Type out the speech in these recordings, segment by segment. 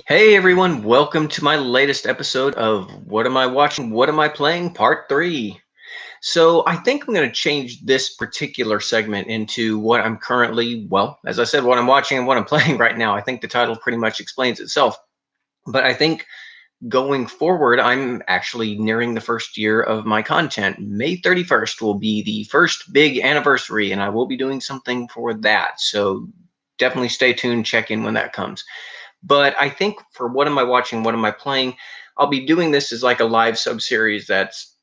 Hey everyone, welcome to my latest episode of What Am I Watching? What Am I Playing? Part 3. So I think I'm going to change this particular segment into what I'm currently, well, as I said, what I'm watching and what I'm playing right now. I think the title pretty much explains itself. But I think going forward, I'm actually nearing the first year of my content. May 31st will be the first big anniversary, and I will be doing something for that. So definitely stay tuned, check in when that comes. But I think for what am I watching, what am I playing, I'll be doing this as like a live sub-series that's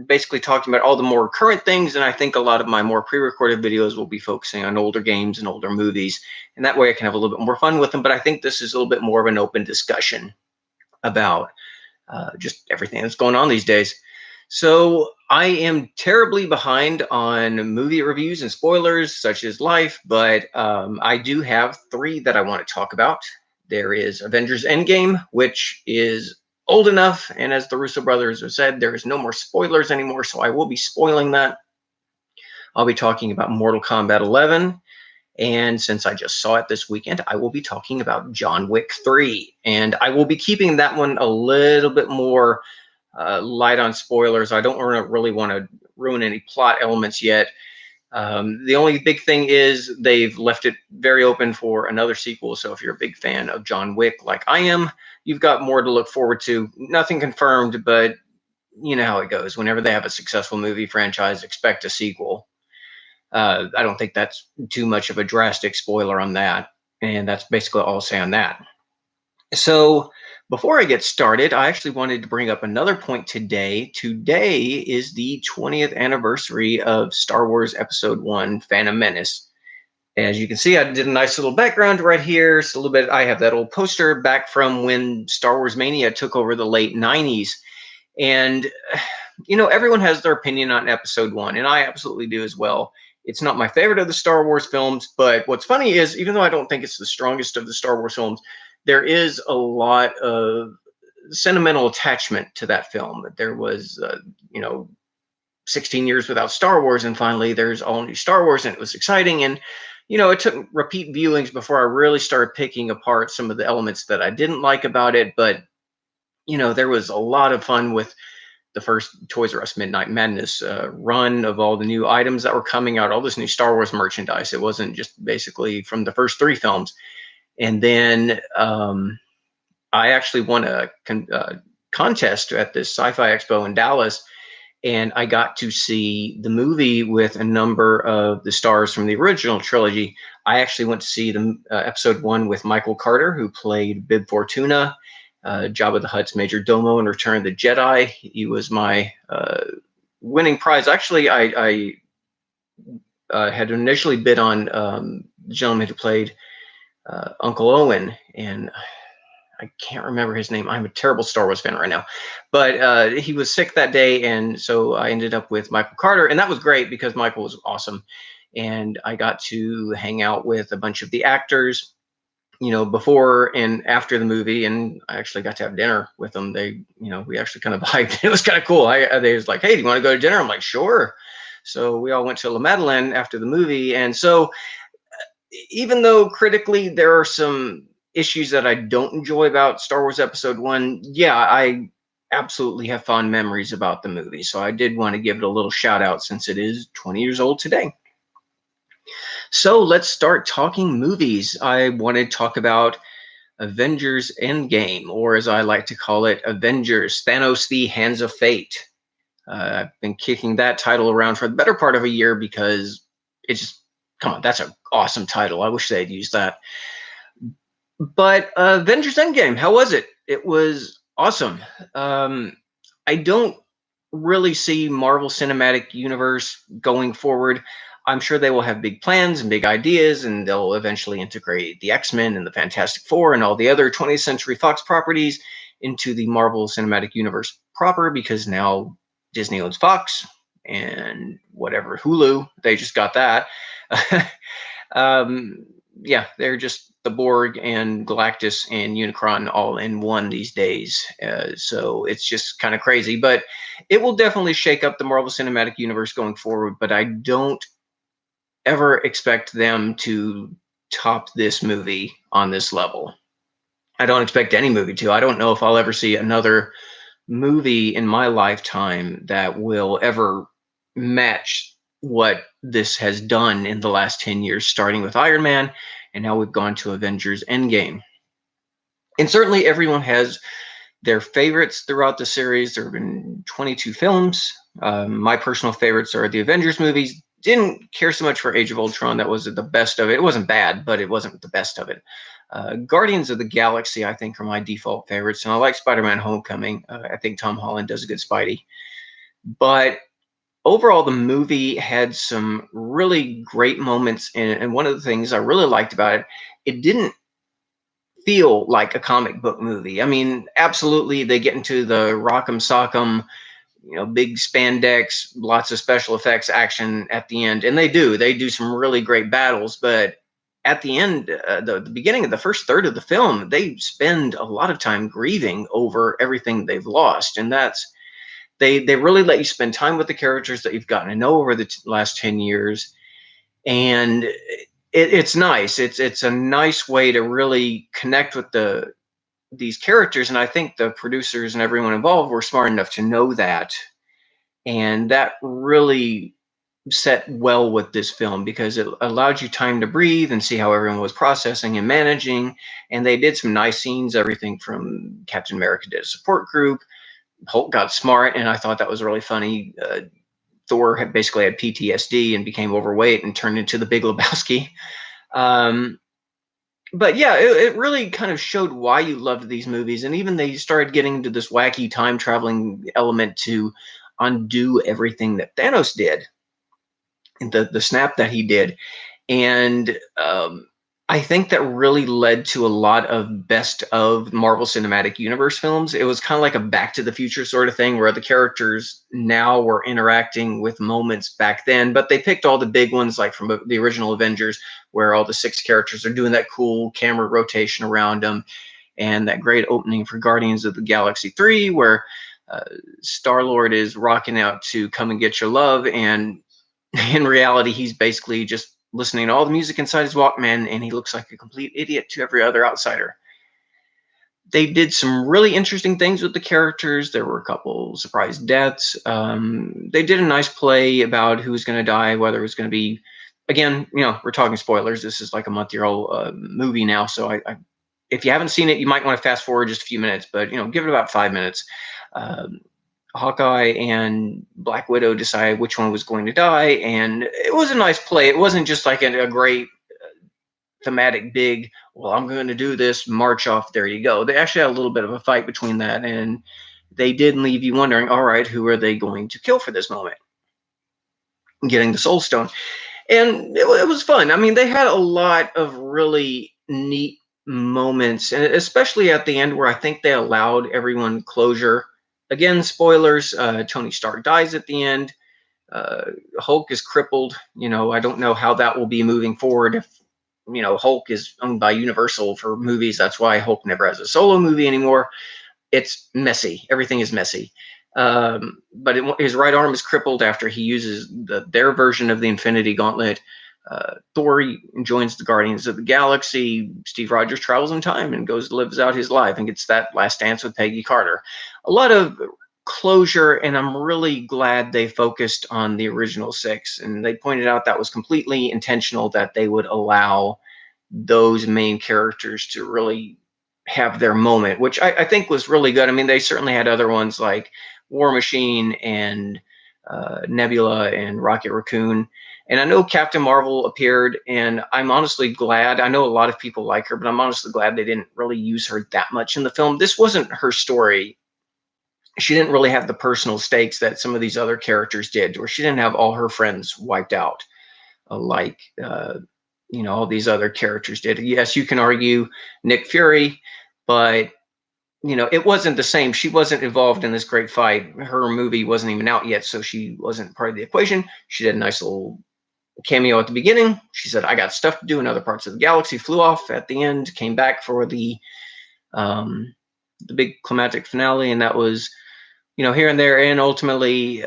basically talking about all the more current things. And I think a lot of my more pre-recorded videos will be focusing on older games and older movies. And that way I can have a little bit more fun with them. But I think this is a little bit more of an open discussion about just everything that's going on these days. So I am terribly behind on movie reviews and spoilers such as life, but I do have three that I want to talk about. There is Avengers Endgame, which is old enough, and as the Russo brothers have said, there is no more spoilers anymore, so I will be spoiling that. I'll be talking about Mortal Kombat 11, and since I just saw it this weekend, I will be talking about John Wick 3, and I will be keeping that one a little bit more light on spoilers. I don't really want to ruin any plot elements yet. The only big thing is they've left it very open for another sequel. So if you're a big fan of John Wick, like I am, you've got more to look forward to. Nothing confirmed, but you know how it goes. Whenever they have a successful movie franchise, expect a sequel. I don't think that's too much of a drastic spoiler on that. And that's basically all I'll say on that. So before I get started, I actually wanted to bring up another point today. Today is the 20th anniversary of Star Wars Episode 1, Phantom Menace. As you can see, I did a nice little background right here. It's a little bit, I have that old poster back from when Star Wars Mania took over the late 90s. And, everyone has their opinion on Episode 1, and I absolutely do as well. It's not my favorite of the Star Wars films, but what's funny is, even though I don't think it's the strongest of the Star Wars films, there is a lot of sentimental attachment to that film. There was, 16 years without Star Wars, and finally there's all new Star Wars, and it was exciting. And, it took repeat viewings before I really started picking apart some of the elements that I didn't like about it. But, there was a lot of fun with the first Toys R Us Midnight Madness run of all the new items that were coming out, all this new Star Wars merchandise. It wasn't just basically from the first three films. And then I actually won a contest at this Sci-Fi Expo in Dallas, and I got to see the movie with a number of the stars from the original trilogy. I actually went to see the Episode 1 with Michael Carter, who played Bib Fortuna, Jabba the Hutt's Major Domo in Return of the Jedi. He was my winning prize. Actually, I had initially bid on the gentleman who played Uncle Owen, and I can't remember his name. I'm a terrible Star Wars fan right now, but he was sick that day, and so I ended up with Michael Carter, and that was great because Michael was awesome, and I got to hang out with a bunch of the actors, before and after the movie, and I actually got to have dinner with them. They, we actually kind of vibed. It was kind of cool. They was like, "Hey, do you want to go to dinner?" I'm like, "Sure." So we all went to La Madeleine after the movie, and so even though critically there are some issues that I don't enjoy about Star Wars Episode 1, yeah, I absolutely have fond memories about the movie. So I did want to give it a little shout out since it is 20 years old today. So let's start talking movies. I want to talk about Avengers Endgame, or as I like to call it, Avengers Thanos the Hands of Fate. I've been kicking that title around for the better part of a year because it's just, come on, that's an awesome title. I wish they'd used that. But Avengers Endgame, how was it? It was awesome. I don't really see Marvel Cinematic Universe going forward. I'm sure they will have big plans and big ideas, and they'll eventually integrate the X-Men and the Fantastic Four and all the other 20th Century Fox properties into the Marvel Cinematic Universe proper, because now Disney owns Fox and whatever, Hulu, they just got that. Yeah, they're just the Borg and Galactus and Unicron all in one these days. So it's just kind of crazy, but it will definitely shake up the Marvel Cinematic Universe going forward. But I don't ever expect them to top this movie on this level. I don't expect any movie to. I don't know if I'll ever see another movie in my lifetime that will ever match what this has done in the last 10 years, starting with Iron Man, and now we've gone to Avengers Endgame. And certainly everyone has their favorites throughout the series. There have been 22 films. My personal favorites are the Avengers movies. Didn't care so much for Age of Ultron. That was the best of it. It wasn't bad, but it wasn't the best of it. Guardians of the Galaxy, I think, are my default favorites. And I like Spider-Man Homecoming. I think Tom Holland does a good Spidey. But overall, the movie had some really great moments. And one of the things I really liked about it, it didn't feel like a comic book movie. I mean, absolutely, they get into the rock'em sock'em, big spandex, lots of special effects action at the end, and they do some really great battles. But at the end, the beginning of the first third of the film, they spend a lot of time grieving over everything they've lost, and they really let you spend time with the characters that you've gotten to know over the last 10 years. And it's nice. It's a nice way to really connect with these characters, and I think the producers and everyone involved were smart enough to know that, and that really set well with this film because it allowed you time to breathe and see how everyone was processing and managing. And they did some nice scenes, everything from Captain America did a support group, Hulk got smart, and I thought that was really funny. Thor basically had PTSD and became overweight and turned into the Big Lebowski. Um, but yeah, it really kind of showed why you loved these movies. And even they started getting into this wacky time traveling element to undo everything that Thanos did, and the snap that he did. And I think that really led to a lot of best of Marvel Cinematic Universe films. It was kind of like a Back to the Future sort of thing where the characters now were interacting with moments back then, but they picked all the big ones like from the original Avengers where all the six characters are doing that cool camera rotation around them, and that great opening for Guardians of the Galaxy 3 where uh, Star-Lord is rocking out to Come and Get Your Love, and in reality, he's basically just listening to all the music inside his Walkman, and he looks like a complete idiot to every other outsider. They did some really interesting things with the characters. There were a couple surprise deaths. They did a nice play about who was going to die, whether it was going to be, again, we're talking spoilers. This is like a month-year-old movie now, so if you haven't seen it, you might want to fast forward just a few minutes, but give it about 5 minutes. Um, Hawkeye and Black Widow decide which one was going to die, and it was a nice play. It wasn't just like a great thematic big, well, I'm going to do this, march off, there you go. They actually had a little bit of a fight between that, and they did leave you wondering, all right, who are they going to kill for this moment? Getting the Soul Stone. And it was fun. I mean, they had a lot of really neat moments, and especially at the end where I think they allowed everyone closure. Again, spoilers, Tony Stark dies at the end. Hulk is crippled. I don't know how that will be moving forward. If Hulk is owned by Universal for movies, that's why Hulk never has a solo movie anymore. It's messy. Everything is messy. But his right arm is crippled after he uses their version of the Infinity Gauntlet. Thor joins the Guardians of the Galaxy. Steve Rogers travels in time and lives out his life and gets that last dance with Peggy Carter. A lot of closure, and I'm really glad they focused on the original six. And they pointed out that was completely intentional, that they would allow those main characters to really have their moment, which I think was really good. I mean, they certainly had other ones like War Machine and Nebula and Rocket Raccoon. And I know Captain Marvel appeared, and I'm honestly glad. I know a lot of people like her, but I'm honestly glad they didn't really use her that much in the film. This wasn't her story. She didn't really have the personal stakes that some of these other characters did, or she didn't have all her friends wiped out like all these other characters did. Yes, you can argue Nick Fury, but it wasn't the same. She wasn't involved in this great fight. Her movie wasn't even out yet, so she wasn't part of the equation. She did a nice little cameo at the beginning. She said, I got stuff to do in other parts of the galaxy, flew off at the end, came back for the big climactic finale, and that was, here and there, and ultimately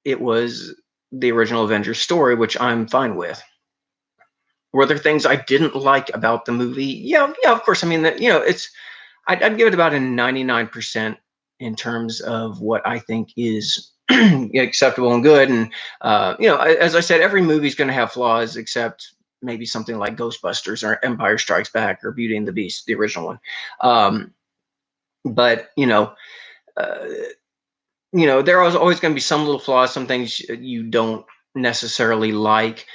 it was the original Avengers story, which I'm fine with. Were there things I didn't like about the movie? Yeah, of course. I mean, it's I'd give it about a 99% in terms of what I think is acceptable and good. And as I said, every movie's going to have flaws, except maybe something like Ghostbusters or Empire Strikes Back or Beauty and the Beast, the original one. But uh, there is always going to be some little flaws, some things you don't necessarily like.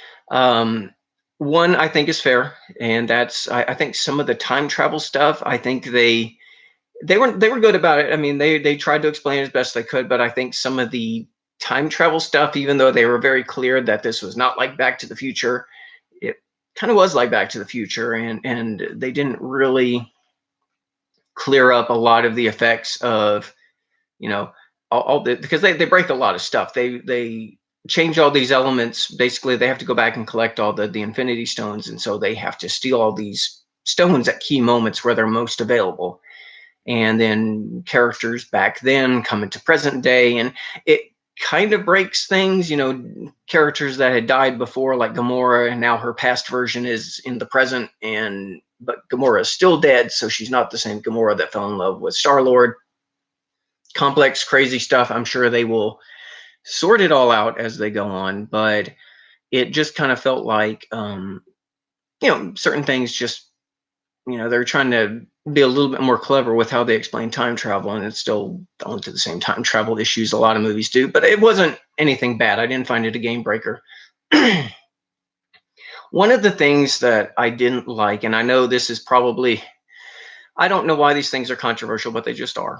One I think is fair, and that's I think some of the time travel stuff. I think they were good about it. I mean, they tried to explain it as best they could, but I think some of the time travel stuff, even though they were very clear that this was not like Back to the Future, it kind of was like Back to the Future, and they didn't really clear up a lot of the effects of you know all the because they break a lot of stuff. They change all these elements. Basically, they have to go back and collect all the Infinity Stones, and so they have to steal all these stones at key moments where they're most available. And then characters back then come into present day, and it kind of breaks things. Characters that had died before, like Gamora, and now her past version is in the present, but Gamora is still dead, so she's not the same Gamora that fell in love with Star-Lord. Complex, crazy stuff. I'm sure they will sort it all out as they go on, but it just kind of felt like certain things just they're trying to be a little bit more clever with how they explain time travel, and it's still falling to the same time travel issues a lot of movies do, but it wasn't anything bad. I didn't find it a game breaker. One of the things that I didn't like, and I know this is probably, I don't know why these things are controversial, but they just are.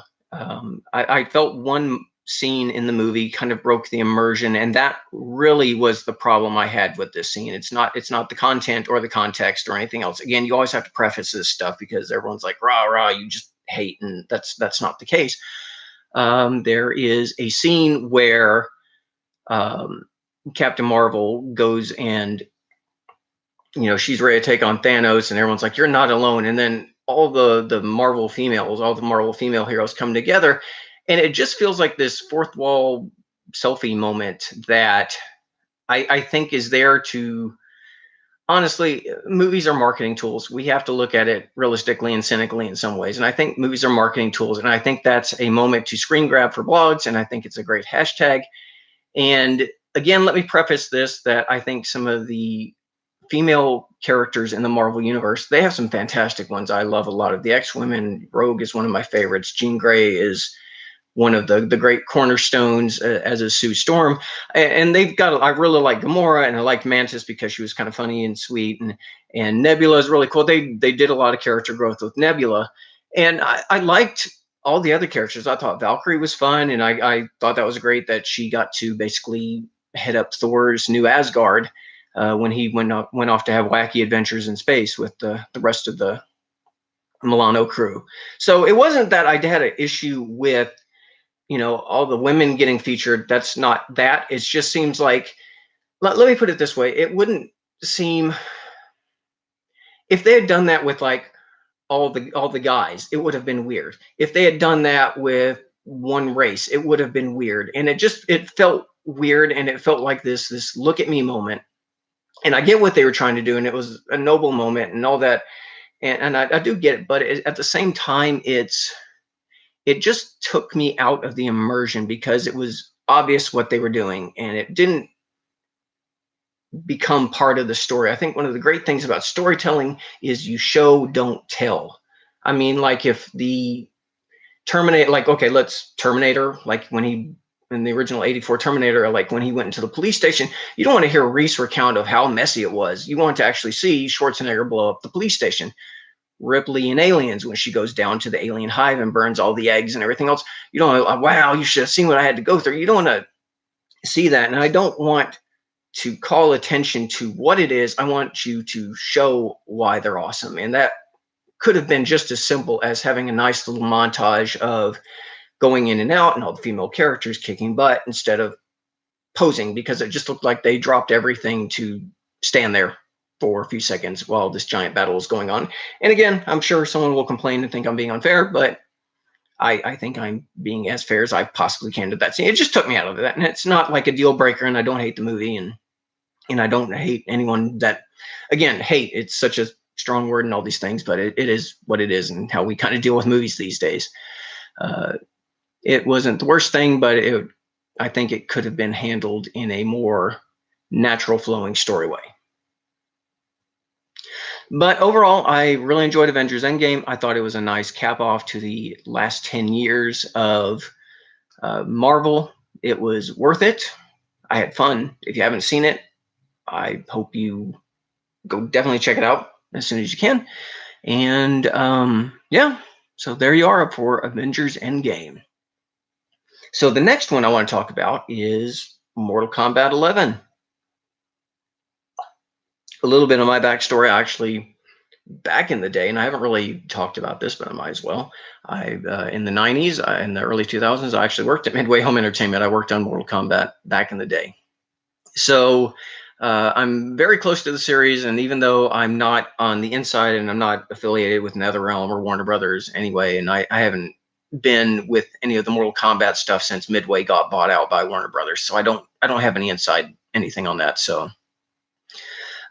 I felt one scene in the movie kind of broke the immersion, and that really was the problem I had with this scene. It's not the content or the context or anything else. Again, you always have to preface this stuff because everyone's like, rah rah, you just hate, and that's not the case. There is a scene where Captain Marvel goes and she's ready to take on Thanos, and everyone's like, you're not alone. And then all the Marvel females, all the Marvel female heroes come together, and it just feels like this fourth wall selfie moment that I think is there to, honestly, movies are marketing tools. We have to look at it realistically and cynically in some ways. And I think movies are marketing tools. And I think that's a moment to screen grab for blogs. And I think it's a great hashtag. And again, let me preface this that I think some of the female characters in the Marvel universe, they have some fantastic ones. I love a lot of the X-Women. Rogue is one of my favorites. Jean Grey is one of the great cornerstones, as is Sue Storm. And they've got, I really like Gamora, and I liked Mantis because she was kind of funny and sweet, and Nebula is really cool. They did a lot of character growth with Nebula, and I liked all the other characters. I thought Valkyrie was fun, and I thought that was great that she got to basically head up Thor's new Asgard when he went off to have wacky adventures in space with the rest of the Milano crew. So it wasn't that I had an issue with all the women getting featured. That's not that. It just seems like, let me put it this way. It wouldn't seem, if they had done that with like all the guys, it would have been weird. If they had done that with one race, it would have been weird. And it felt weird, and it felt like this look at me moment. And I get what they were trying to do, and it was a noble moment and all that. And I do get it, but at the same time, it just took me out of the immersion because it was obvious what they were doing, and it didn't become part of the story. I think one of the great things about storytelling is you show, don't tell. I mean, like if the Terminator, like, okay, let's Terminator, like when he, in the original 84 Terminator, like when he went into the police station, you don't want to hear Reese recount of how messy it was. You want to actually see Schwarzenegger blow up the police station. Ripley in Aliens, when she goes down to the alien hive and burns all the eggs and everything else, you don't, wow, you should have seen what I had to go through. You don't want to see that. And I don't want to call attention to what it is. I want you to show why they're awesome. And that could have been just as simple as having a nice little montage of going in and out and all the female characters kicking butt instead of posing, because it just looked like they dropped everything to stand there for a few seconds while this giant battle is going on. And again, I'm sure someone will complain and think I'm being unfair, but I think I'm being as fair as I possibly can to that scene. It just took me out of that. And it's not like a deal breaker, and I don't hate the movie, and I don't hate anyone that, again, hate. It's such a strong word and all these things, but it is what it is, and how we kind of deal with movies these days. Uh, it wasn't the worst thing, but I think it could have been handled in a more natural flowing story way. But overall, I really enjoyed Avengers Endgame. I thought it was a nice cap off to the last 10 years of Marvel. It was worth it. I had fun. If you haven't seen it, I hope you go definitely check it out as soon as you can. And yeah, so there you are for Avengers Endgame. So the next one I want to talk about is Mortal Kombat 11. A little bit of my backstory. Actually, back in the day, and I haven't really talked about this, but I might as well. In the 90s, in the early 2000s, I actually worked at Midway Home Entertainment. I worked on Mortal Kombat back in the day. So I'm very close to the series, and even though I'm not on the inside and I'm not affiliated with NetherRealm or Warner Brothers anyway, and I haven't been with any of the Mortal Kombat stuff since Midway got bought out by Warner Brothers, so I don't have any inside anything on that. So,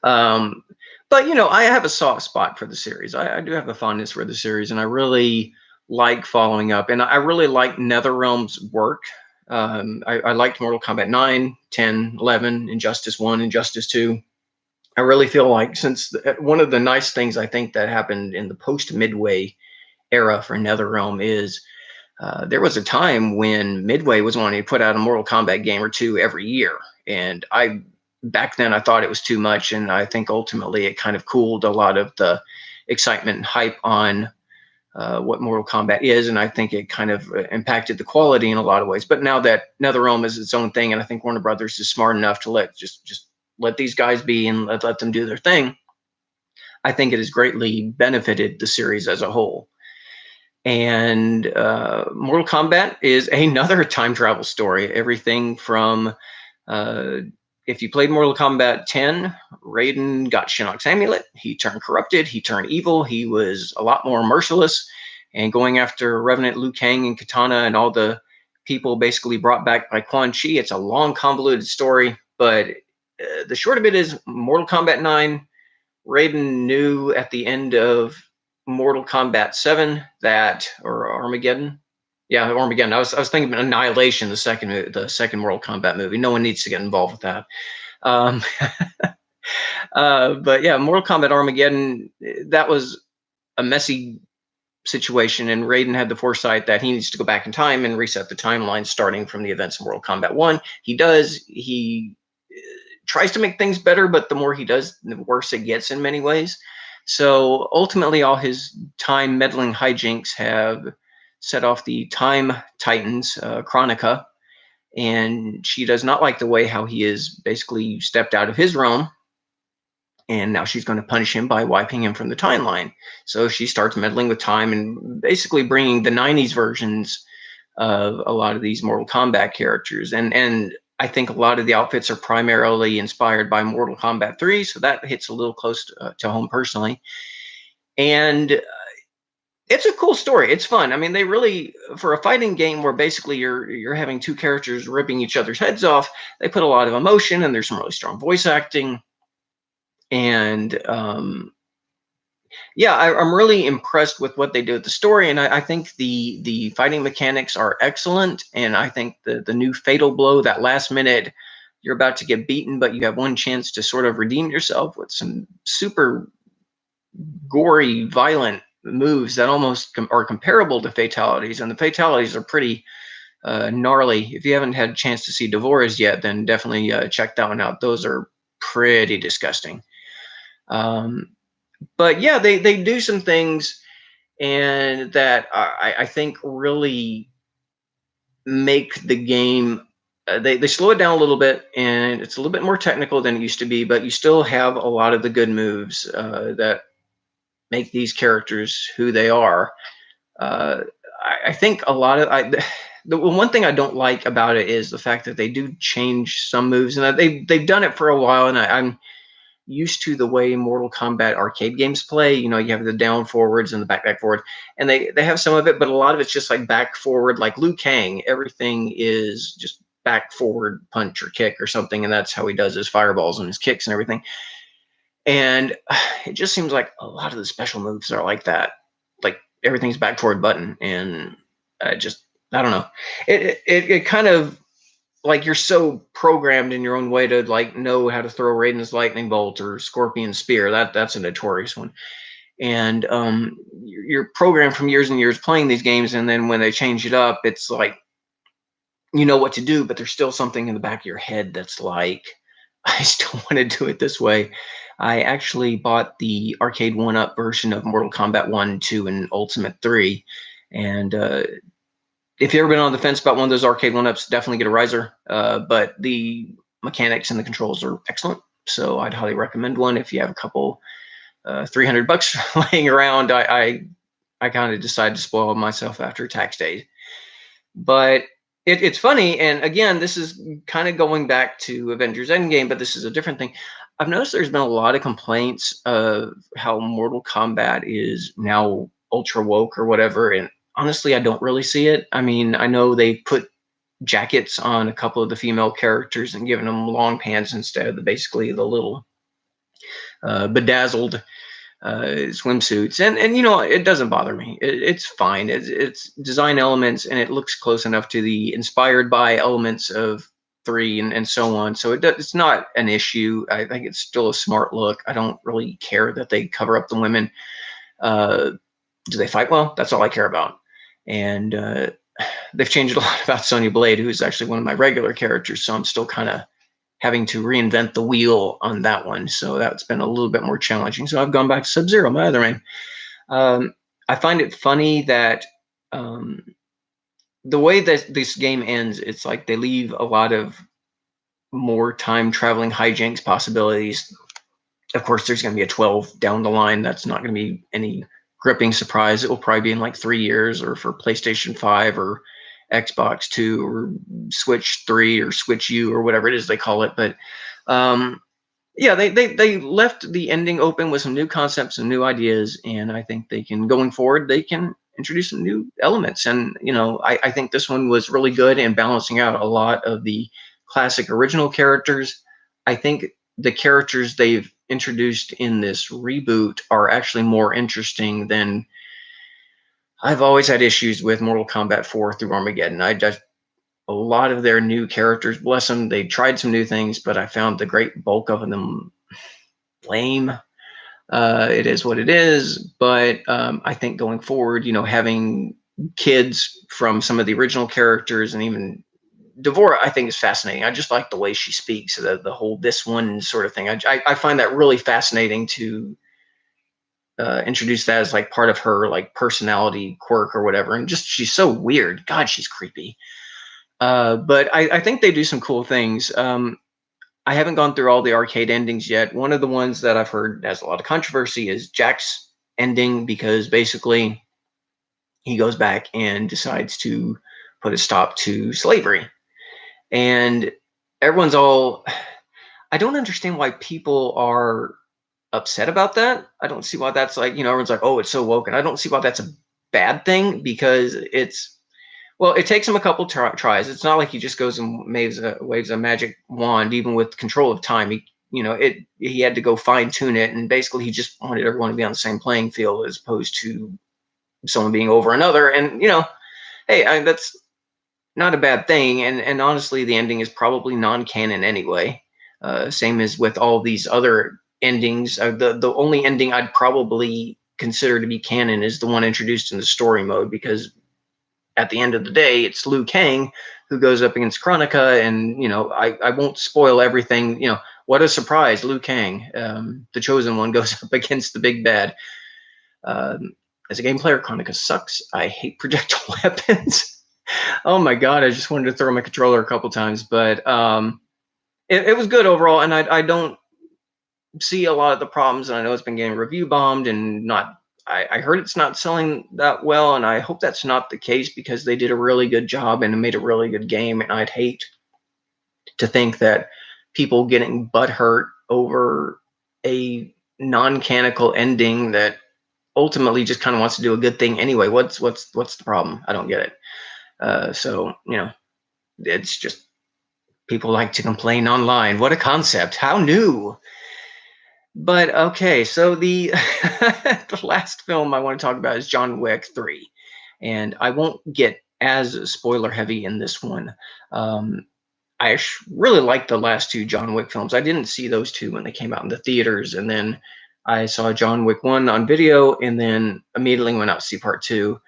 um, but I have a soft spot for the series. I do have a fondness for the series, and I really like following up, and I really like NetherRealm's work. I liked Mortal Kombat 9, 10, 11, Injustice 1, Injustice 2. I really feel like, since one of the nice things I think that happened in the post-Midway era for NetherRealm is there was a time when Midway was wanting to put out a Mortal Kombat game or two every year. And back then I thought it was too much. And I think ultimately it kind of cooled a lot of the excitement and hype on what Mortal Kombat is, and I think it kind of impacted the quality in a lot of ways. But now that NetherRealm is its own thing, and I think Warner Brothers is smart enough to let let these guys be and let them do their thing, I think it has greatly benefited the series as a whole. And Mortal Kombat is another time travel story. Everything from if you played Mortal Kombat 10, Raiden got Shinnok's amulet. He turned corrupted. He turned evil. He was a lot more merciless, and going after Revenant, Liu Kang, and Katana, and all the people basically brought back by Quan Chi. It's a long, convoluted story, but the short of it is Mortal Kombat 9, Raiden knew at the end of Mortal Kombat 7 or Armageddon. Yeah, Armageddon. I was thinking Annihilation, the second Mortal Kombat movie. No one needs to get involved with that. Um, but yeah, Mortal Kombat Armageddon, that was a messy situation, and Raiden had the foresight that he needs to go back in time and reset the timeline starting from the events of Mortal Kombat 1. He does. He tries to make things better, but the more he does, the worse it gets in many ways. So ultimately, all his time meddling hijinks have set off the Time Titans, Chronica, and she does not like the way how he is basically stepped out of his realm, and now she's going to punish him by wiping him from the timeline. So she starts meddling with time and basically bringing the 90s versions of a lot of these Mortal Kombat characters, and I think a lot of the outfits are primarily inspired by Mortal Kombat 3, so that hits a little close to home personally. And it's a cool story. It's fun. I mean, they really, for a fighting game where basically you're having two characters ripping each other's heads off, they put a lot of emotion, and there's some really strong voice acting. And yeah, I'm really impressed with what they do with the story, and I think the fighting mechanics are excellent. And I think the new fatal blow, that last minute, you're about to get beaten, but you have one chance to sort of redeem yourself with some super gory, violent moves that almost are comparable to fatalities, and the fatalities are pretty gnarly. If you haven't had a chance to see Devoras yet, then definitely check that one out. Those are pretty disgusting. But yeah, they do some things, and that I think really make the game. They slow it down a little bit, and it's a little bit more technical than it used to be, but you still have a lot of the good moves that make these characters who they are. Uh, I think a lot of the one thing I don't like about it is the fact that they do change some moves, and they've done it for a while, and I'm used to the way Mortal Kombat arcade games play. You have the down forwards and the back forward, and they have some of it, but a lot of it's just like back forward, like Liu Kang. Everything is just back forward punch or kick or something, and that's how he does his fireballs and his kicks and everything. And it just seems like a lot of the special moves are like that. Like everything's back forward button, and just I don't know. It kind of like you're so programmed in your own way to like know how to throw Raiden's lightning bolt or Scorpion spear. That's a notorious one. And you're programmed from years and years playing these games, and then when they change it up, it's like you know what to do, but there's still something in the back of your head that's like, I still want to do it this way. I actually bought the arcade one-up version of Mortal Kombat 1, 2, and Ultimate 3. And if you've ever been on the fence about one of those arcade one-ups, definitely get a riser. But the mechanics and the controls are excellent. So I'd highly recommend one if you have a couple $300 laying around. I kind of decided to spoil myself after tax day. But it's funny, and again, this is kind of going back to Avengers Endgame, but this is a different thing. I've noticed there's been a lot of complaints of how Mortal Kombat is now ultra woke or whatever, and honestly, I don't really see it. I mean, I know they put jackets on a couple of the female characters and given them long pants instead of basically the little bedazzled swimsuits, and you know it doesn't bother me. It's fine. It's design elements, and it looks close enough to the inspired by elements of 3 and so on. So it's not an issue. I think it's still a smart look. I don't really care that they cover up the women. Do they fight well? That's all I care about. And they've changed a lot about Sonya Blade, who's actually one of my regular characters. So I'm still kind of having to reinvent the wheel on that one. So that's been a little bit more challenging. So I've gone back to Sub-Zero, my other main. I find it funny that the way that this game ends, it's like they leave a lot of more time traveling hijinks possibilities. Of course, there's going to be a 12 down the line. That's not going to be any gripping surprise. It will probably be in like 3 years, or for PlayStation 5 or Xbox 2 or Switch 3 or Switch U or whatever it is they call it. But yeah, they left the ending open with some new concepts and new ideas, and I think they can, going forward, they can introduce some new elements. And you know, I think this one was really good in balancing out a lot of the classic original characters. I think the characters they've introduced in this reboot are actually more interesting than I've always had issues with Mortal Kombat 4 through Armageddon. I just a lot of their new characters, bless them, they tried some new things, but I found the great bulk of them lame. It is what it is, but I think going forward, you know, having kids from some of the original characters and even Devora, I think is fascinating. I just like the way she speaks, the whole this one sort of thing. I find that really fascinating to introduce that as like part of her like personality quirk or whatever. And just she's so weird. God, she's creepy. But I think they do some cool things. I haven't gone through all the arcade endings yet. One of the ones that I've heard has a lot of controversy is Jack's ending, because basically he goes back and decides to put a stop to slavery. And everyone's all, I don't understand why people are upset about that. I don't see why that's like, you know, everyone's like, oh, it's so woke. And I don't see why that's a bad thing, because it's, well, it takes him a couple tries. It's not like he just goes and waves a magic wand. Even with control of time, he had to go fine tune it, and basically he just wanted everyone to be on the same playing field as opposed to someone being over another. And you know, hey, that's not a bad thing. And honestly, the ending is probably non-canon anyway. Same as with all these other endings. The only ending I'd probably consider to be canon is the one introduced in the story mode, because at the end of the day, it's Liu Kang who goes up against Kronika, and you know, I won't spoil everything. You know, what a surprise! Liu Kang, the chosen one, goes up against the big bad. As a game player, Kronika sucks. I hate projectile weapons. Oh my god, I just wanted to throw my controller a couple times, but it was good overall, and I don't see a lot of the problems. And I know it's been getting review bombed and not. I heard it's not selling that well, and I hope that's not the case, because they did a really good job and made a really good game. And I'd hate to think that people getting butthurt over a non-canonical ending that ultimately just kind of wants to do a good thing anyway. What's the problem? I don't get it. So you know, it's just people like to complain online. What a concept! How new! But okay, so the the last film I want to talk about is John Wick 3. And I won't get as spoiler heavy in this one. Um, really liked the last two John Wick films. I didn't see those two when they came out in the theaters, and then I saw John Wick 1 on video, and then immediately went out to see part 2.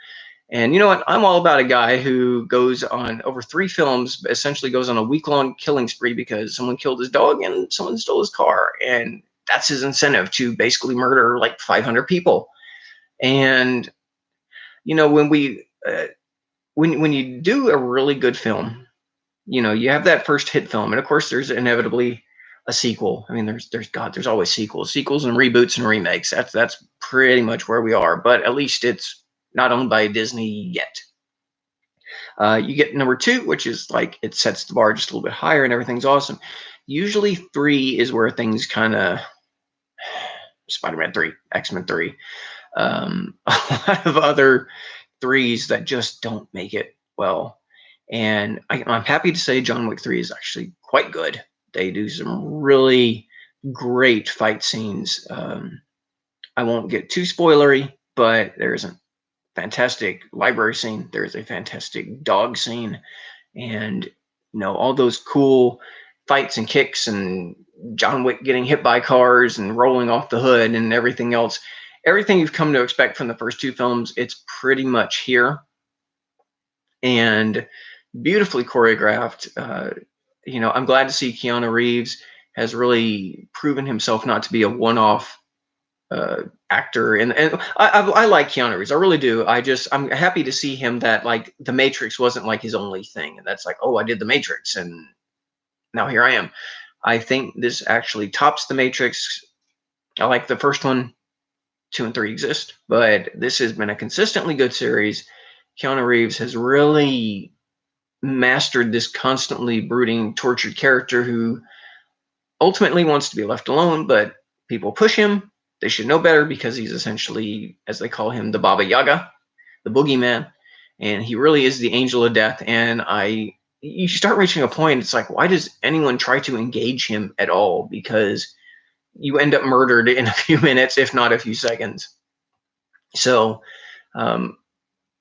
And you know what? I'm all about a guy who goes on over 3 films, essentially goes on a week-long killing spree because someone killed his dog and someone stole his car, and that's his incentive to basically murder like 500 people. And you know, when you do a really good film, you know, you have that first hit film, and of course, there's inevitably a sequel. I mean, there's always sequels and reboots and remakes. That's pretty much where we are. But at least it's not owned by Disney yet. You get number 2, which is like it sets the bar just a little bit higher, and everything's awesome. Usually 3 is where things kind of Spider-Man 3, X-Men 3, a lot of other threes that just don't make it well. And I'm happy to say John Wick 3 is actually quite good. They do some really great fight scenes. I won't get too spoilery, but there's a fantastic library scene. There's a fantastic dog scene, and you know, all those cool fights and kicks, and John Wick getting hit by cars and rolling off the hood and everything else. Everything you've come to expect from the first 2 films, it's pretty much here, and beautifully choreographed. You know, I'm glad to see Keanu Reeves has really proven himself not to be a one-off actor, and I like Keanu Reeves, I really do. I'm happy to see him that like The Matrix wasn't like his only thing, and that's like, oh, I did The Matrix, and now here I am. I think this actually tops The Matrix. I like the first one. 2 and 3 exist, but this has been a consistently good series. Keanu Reeves has really mastered this constantly brooding, tortured character who ultimately wants to be left alone, but people push him. They should know better because he's essentially, as they call him, the Baba Yaga, the boogeyman, and he really is the angel of death. And you start reaching a point, it's like, why does anyone try to engage him at all? Because you end up murdered in a few minutes, if not a few seconds. So, um,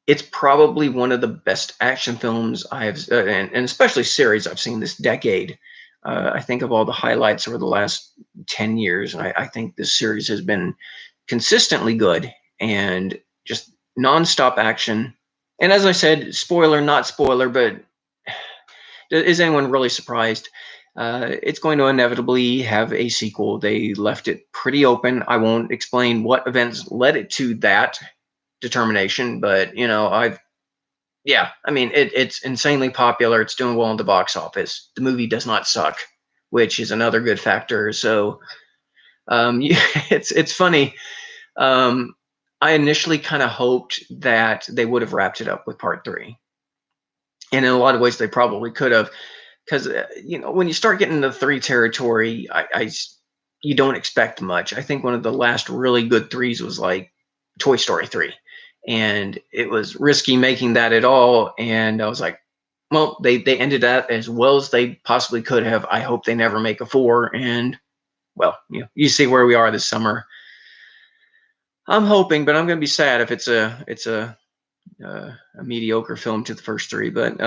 it's probably one of the best action films I've, and especially series I've seen this decade. I think of all the highlights over the last 10 years, and I think this series has been consistently good and just nonstop action. And as I said, spoiler, not spoiler, but is anyone really surprised? It's going to inevitably have a sequel. They left it pretty open. I won't explain what events led it to that determination, but you know, yeah, I mean, it's insanely popular. It's doing well in the box office. The movie does not suck, which is another good factor. So, it's funny. Um, I initially kind of hoped that they would have wrapped it up with part 3, and in a lot of ways, they probably could have, because you know, when you start getting into 3 territory, you don't expect much. I think one of the last really good 3s was like Toy Story 3, and it was risky making that at all. And I was like, well, they ended that as well as they possibly could have. I hope they never make a 4. And well, you see where we are this summer. I'm hoping, but I'm going to be sad if a mediocre film to the first 3. But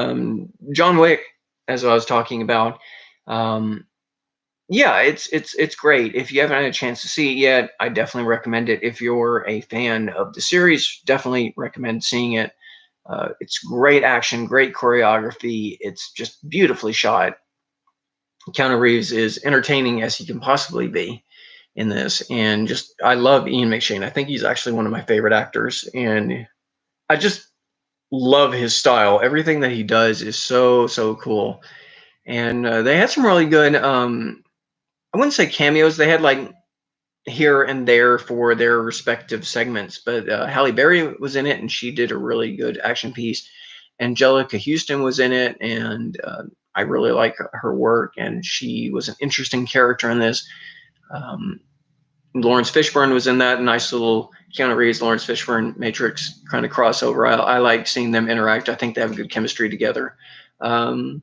John Wick, as I was talking about, um, yeah, it's great. If you haven't had a chance to see it yet, I definitely recommend it. If you're a fan of the series, definitely recommend seeing it. It's great action, great choreography. It's just beautifully shot. Keanu Reeves is entertaining as he can possibly be in this, and just I love Ian McShane. I think he's actually one of my favorite actors, and I just love his style. Everything that he does is so cool. And they had some really good. I wouldn't say cameos. They had like here and there for their respective segments, but Halle Berry was in it, and she did a really good action piece. Angelica Houston was in it, and I really like her work, and she was an interesting character in this. Um, Lawrence Fishburne was in that nice little Keanu Reeves, Lawrence Fishburne Matrix kind of crossover. I like seeing them interact. I think they have good chemistry together. Um,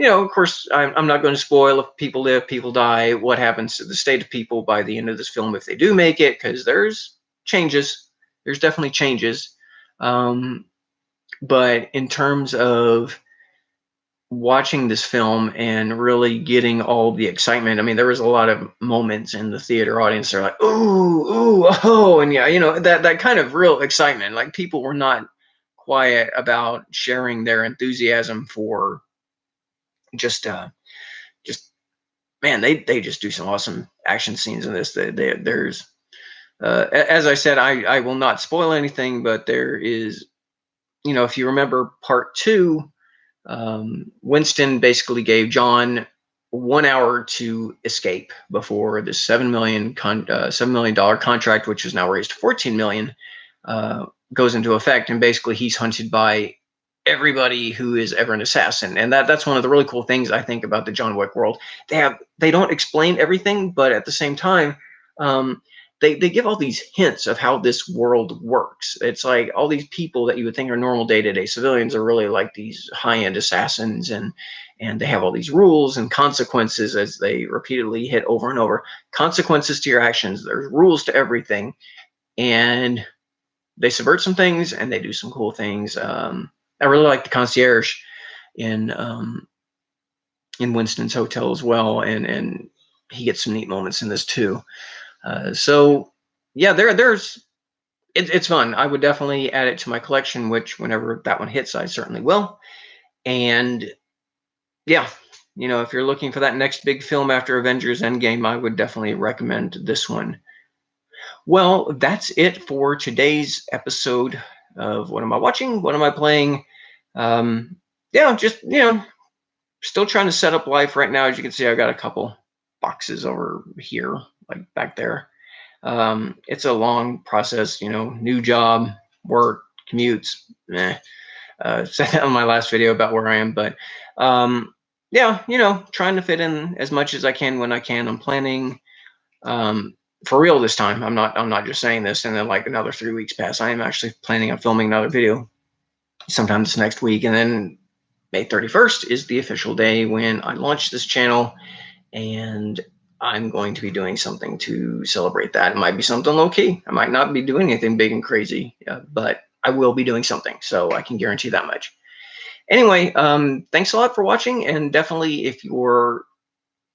Of course, I'm not going to spoil if people live, people die, what happens to the state of people by the end of this film if they do make it, because there's changes. There's definitely changes. Um, but in terms of watching this film and really getting all the excitement, I mean, there was a lot of moments in the theater audience. They're like, "Ooh, ooh, oh," and yeah, that kind of real excitement. Like people were not quiet about sharing their enthusiasm for just just man, they just do some awesome action scenes in this. There's as I said, I will not spoil anything, but there is, if you remember part two, Winston basically gave John 1 hour to escape before the $7 million contract, which is now raised to 14 million, goes into effect, and basically he's hunted by everybody who is ever an assassin. And that's one of the really cool things I think about the John Wick world. They don't explain everything, but at the same time, um, they give all these hints of how this world works. It's like all these people that you would think are normal day-to-day civilians are really like these high-end assassins, and they have all these rules and consequences, as they repeatedly hit over and over. Consequences to your actions. There's rules to everything, and they subvert some things and they do some cool things. I really like the concierge in Winston's hotel as well, and he gets some neat moments in this too. So yeah, it's fun. I would definitely add it to my collection, which whenever that one hits, I certainly will. And yeah, if you're looking for that next big film after Avengers Endgame, I would definitely recommend this one. Well, that's it for today's episode of What Am I Watching? What Am I Playing? Yeah, just, still trying to set up life right now. As you can see, I've got a couple boxes over here, like back there. It's a long process, new job, work, commutes. Said that on my last video about where I am, but yeah, trying to fit in as much as I can when I can. I'm planning for real this time. I'm not just saying this and then like another 3 weeks pass. I am actually planning on filming another video sometime this next week, and then May 31st is the official day when I launch this channel, and I'm going to be doing something to celebrate that. It might be something low key. I might not be doing anything big and crazy, but I will be doing something, so I can guarantee that much. Anyway, thanks a lot for watching, and definitely if you're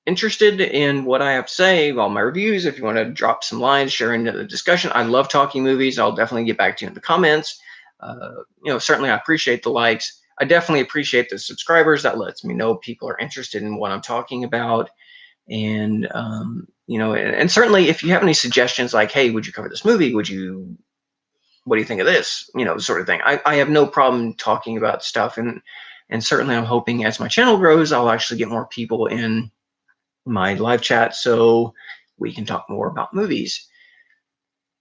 interested in what I have to say, all my reviews, if you want to drop some lines, share into the discussion. I love talking movies. I'll definitely get back to you in the comments. Certainly I appreciate the likes. I definitely appreciate the subscribers. That lets me know people are interested in what I'm talking about. And, and certainly if you have any suggestions like, hey, would you cover this movie? What do you think of this? Sort of thing. I have no problem talking about stuff. And certainly I'm hoping as my channel grows, I'll actually get more people in my live chat so we can talk more about movies.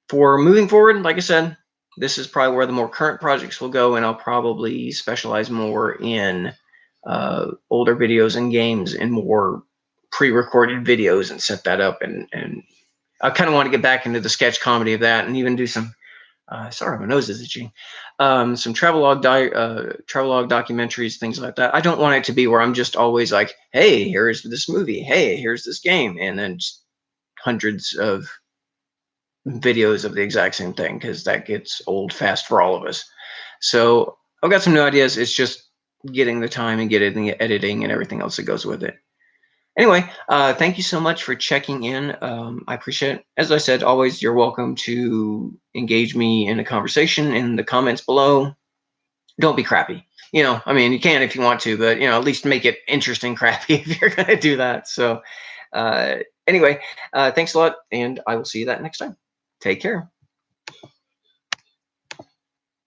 For moving forward, like I said, this is probably where the more current projects will go, and I'll probably specialize more in older videos and games and more pre-recorded videos and set that up. And I kind of want to get back into the sketch comedy of that and even do some sorry, my nose is itchy. Some travelogue documentaries, things like that. I don't want it to be where I'm just always like, hey, here's this movie. Hey, here's this game. And then just hundreds of videos of the exact same thing, because that gets old fast for all of us. So I've got some new ideas. It's just getting the time and getting the editing and everything else that goes with it. Anyway, thank you so much for checking in. I appreciate it. As I said, always, you're welcome to engage me in a conversation in the comments below. Don't be crappy. I mean, you can if you want to, but, at least make it interesting crappy if you're going to do that. So anyway, thanks a lot, and I will see you that next time. Take care.